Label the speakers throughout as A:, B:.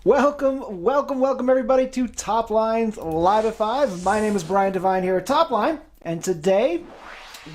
A: Welcome everybody to Top Lines Live at 5. My name is Brian Devine here at Top Line, and today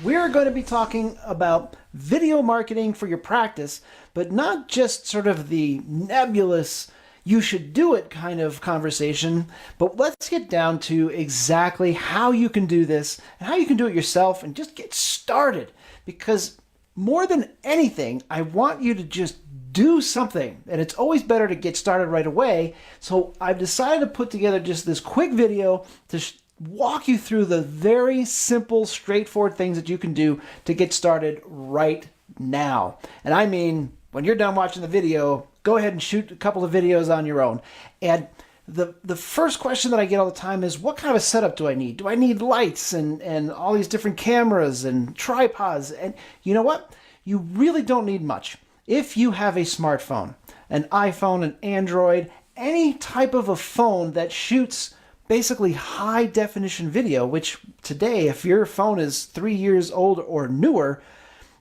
A: we're going to be talking about video marketing for your practice, but not just sort of the nebulous you should do it kind of conversation, but let's get down to exactly how you can do this and how you can do it yourself and just get started. Because more than anything, I want you to just do something, and it's always better to get started right away. So I've decided to put together just this quick video to walk you through the very simple, straightforward things that you can do to get started right now. And I mean, when you're done watching the video, go ahead and shoot a couple of videos on your own. And the first question that I get all the time is, what kind of a setup do I need? Do I need lights and all these different cameras and tripods? And you know what? You really don't need much. If you have a smartphone, an iPhone, an Android, any type of a phone that shoots basically high definition video, which today, if your phone is 3 years old or newer,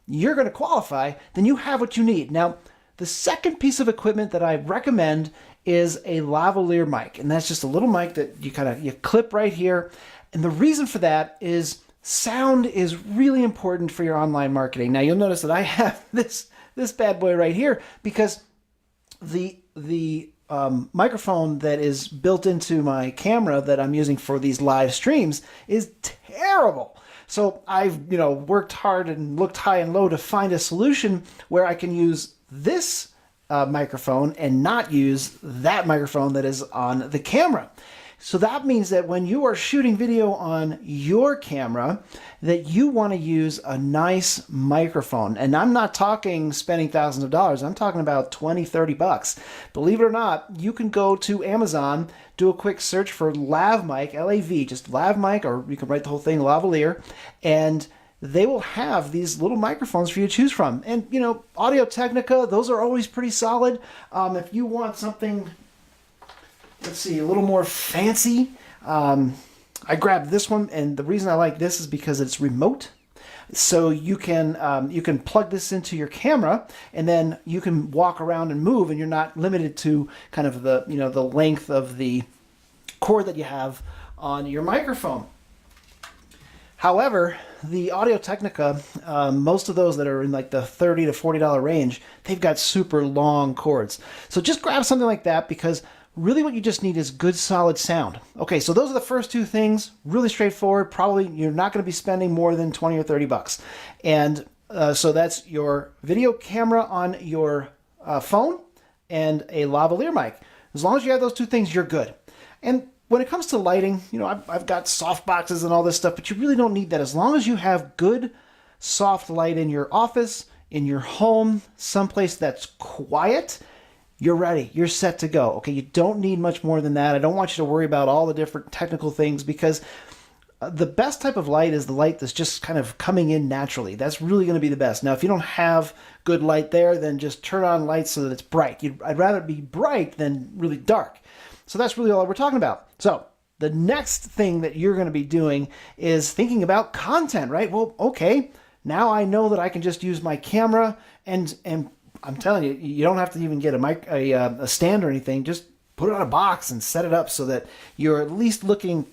A: you're going to qualify, then you have what you need. Now, the second piece of equipment that I recommend is a lavalier mic, and that's just a little mic that you clip right here. And the reason for that is sound is really important for your online marketing. Now, you'll notice that I have this bad boy right here because the microphone that is built into my camera that I'm using for these live streams is terrible. So I've worked hard and looked high and low to find a solution where I can use this microphone and not use that microphone that is on the camera. So that means that when you are shooting video on your camera, that you want to use a nice microphone. And I'm not talking spending thousands of dollars. I'm talking about 20, 30 bucks. Believe it or not, you can go to Amazon, do a quick search for lav mic, L-A-V, just lav mic, or you can write the whole thing, lavalier, and they will have these little microphones for you to choose from. And, Audio-Technica, those are always pretty solid. If you want something, let's see, a little more fancy, I grabbed this one, and the reason I like this is because it's remote. So you can plug this into your camera, and then you can walk around and move, and you're not limited to kind of the the length of the cord that you have on your microphone. However, the Audio-Technica, most of those that are in like the $30 to $40 range, they've got super long cords. So just grab something like that, because really what you just need is good solid sound. Okay, so those are the first two things, really straightforward. Probably you're not going to be spending more than 20 or 30 bucks. And so that's your video camera on your phone and a lavalier mic. As long as you have those two things, you're good. And when it comes to lighting, I've got soft boxes and all this stuff, but you really don't need that. As long as you have good soft light in your office, in your home, someplace that's quiet, you're ready. You're set to go. Okay, you don't need much more than that. I don't want you to worry about all the different technical things, because the best type of light is the light that's just kind of coming in naturally. That's really going to be the best. Now, if you don't have good light there, then just turn on lights so that it's bright. I'd rather it be bright than really dark. So that's really all we're talking about. So the next thing that you're going to be doing is thinking about content, right? Well, okay, now I know that I can just use my camera, and I'm telling you, you don't have to even get a stand or anything. Just put it on a box and set it up so that you're at least looking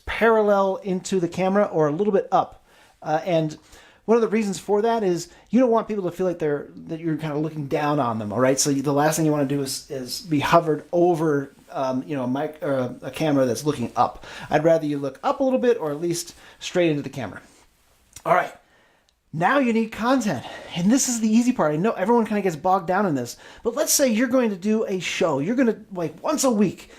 A: parallel into the camera or a little bit up. And one of the reasons for that is you don't want people to feel like that you're kind of looking down on them. All right, so the last thing you want to do is be hovered over a mic or a camera that's looking up. I'd rather you look up a little bit, or at least straight into the camera. All right. Now you need content. And this is the easy part. I know everyone kind of gets bogged down in this, but let's say you're going to do a show. You're going to, like, once a week,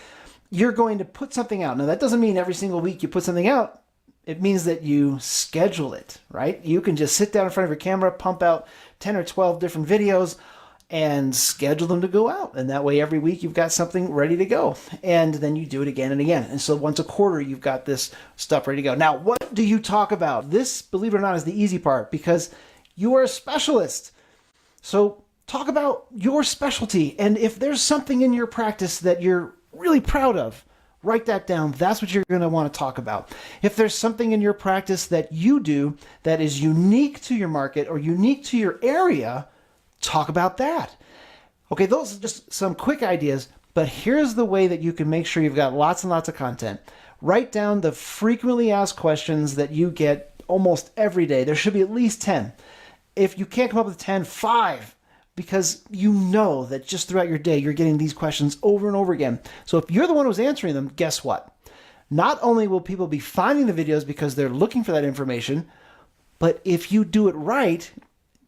A: you're going to put something out. Now, that doesn't mean every single week you put something out. It means that you schedule it, right? You can just sit down in front of your camera, pump out 10 or 12 different videos, and schedule them to go out. And that way every week you've got something ready to go. And then you do it again and again. And so once a quarter, you've got this stuff ready to go. Now, what do you talk about? This, believe it or not, is the easy part, because you are a specialist. So talk about your specialty. And if there's something in your practice that you're really proud of, write that down. That's what you're going to want to talk about. If there's something in your practice that you do that is unique to your market or unique to your area, talk about that. Okay, those are just some quick ideas, But here's the way that you can make sure you've got lots and lots of content. Write down the frequently asked questions that you get almost every day. There should be at least 10. If you can't come up with 10, 5, because you know that just throughout your day you're getting these questions over and over again. So if you're the one who's answering them, guess what? Not only will people be finding the videos because they're looking for that information, but if you do it right,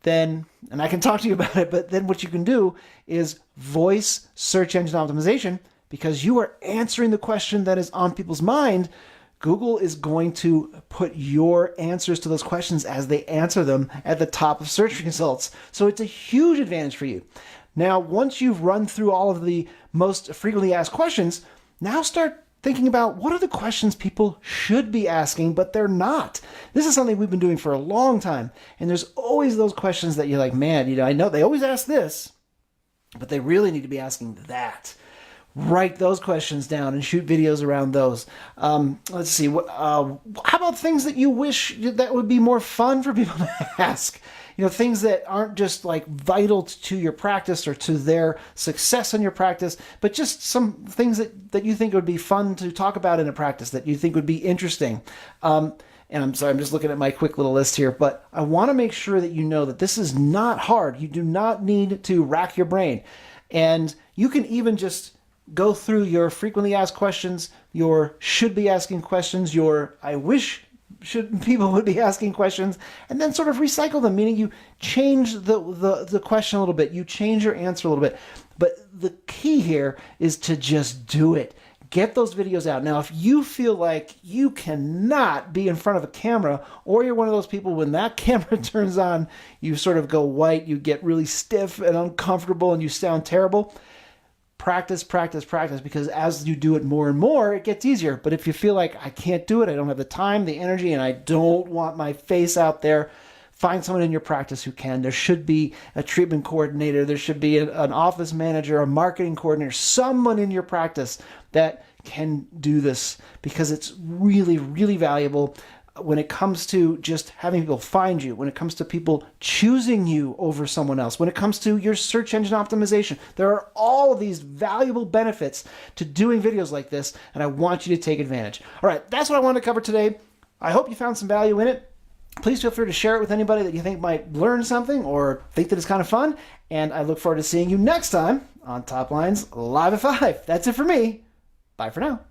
A: then, and I can talk to you about it, but then what you can do is voice search engine optimization, because you are answering the question that is on people's mind. Google is going to put your answers to those questions as they answer them at the top of search results. So it's a huge advantage for you. Now, once you've run through all of the most frequently asked questions, now start thinking about what are the questions people should be asking, but they're not. This is something we've been doing for a long time. And there's always those questions that you're like, man, I know they always ask this, but they really need to be asking that. Write those questions down and shoot videos around those. Let's see. How about things that you wish that would be more fun for people to ask? Things that aren't just like vital to your practice or to their success in your practice, but just some things that you think would be fun to talk about in a practice that you think would be interesting. And I'm sorry, I'm just looking at my quick little list here, but I want to make sure that you know that this is not hard. You do not need to rack your brain. And you can even just go through your frequently asked questions, your should be asking questions, your I wish people would be asking questions, and then sort of recycle them, meaning you change the question a little bit, you change your answer a little bit. But the key here is to just do it. Get those videos out. Now, if you feel like you cannot be in front of a camera, or you're one of those people when that camera turns on, you sort of go white, you get really stiff and uncomfortable, and you sound terrible, practice, practice, practice, because as you do it more and more, it gets easier. But if you feel like I can't do it, I don't have the time, the energy, and I don't want my face out there, find someone in your practice who can. There should be a treatment coordinator. There should be an office manager, a marketing coordinator, someone in your practice that can do this, because it's really, really valuable when it comes to just having people find you, when it comes to people choosing you over someone else, when it comes to your search engine optimization. There are all of these valuable benefits to doing videos like this, and I want you to take advantage. All right, that's what I wanted to cover today. I hope you found some value in it. Please feel free to share it with anybody that you think might learn something or think that it's kind of fun. And I look forward to seeing you next time on Top Lines Live at 5. That's it for me. Bye for now.